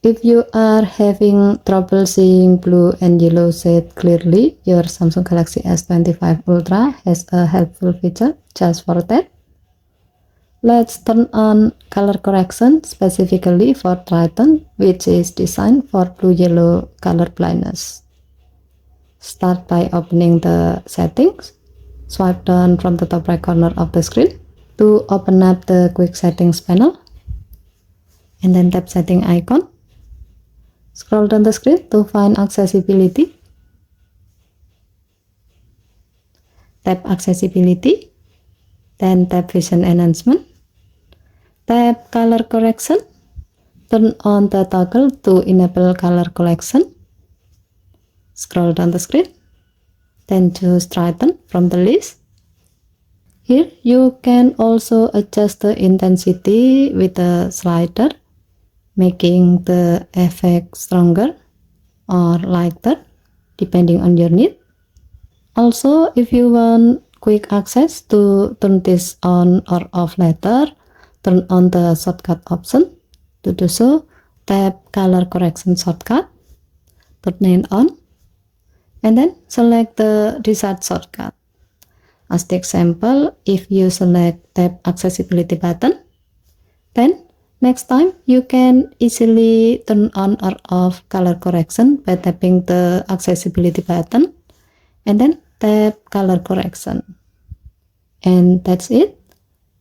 If you are having trouble seeing blue and yellow shade clearly, your Samsung Galaxy S25 Ultra has a helpful feature just for that. Let's turn on color correction specifically for Tritan, which is designed for blue-yellow color blindness. Start by opening the settings. Swipe down from the top right corner of the screen to open up the quick settings panel, and then tap setting icon. Scroll down the screen to find accessibility. Tap accessibility, then tap vision enhancement. Tap color correction. Turn on the toggle to enable color correction. Scroll down the screen, then choose Tritan from the list. Here you can also adjust the intensity with the slider, making the effect stronger or lighter depending on your need. Also, if you want quick access to turn this on or off later, turn on the shortcut option. To do so, tap color correction shortcut, turn it on, and then select the desired shortcut. As the example, if you select tap accessibility button, then next time you can easily turn on or off color correction by tapping the accessibility button and then tap color correction. And that's it.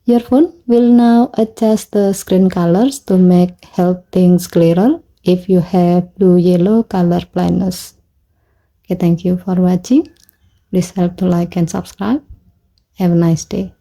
Your phone will now adjust the screen colors to help things clearer if you have blue-yellow color blindness. Okay, thank you for watching. Please help to like and subscribe. Have a nice day.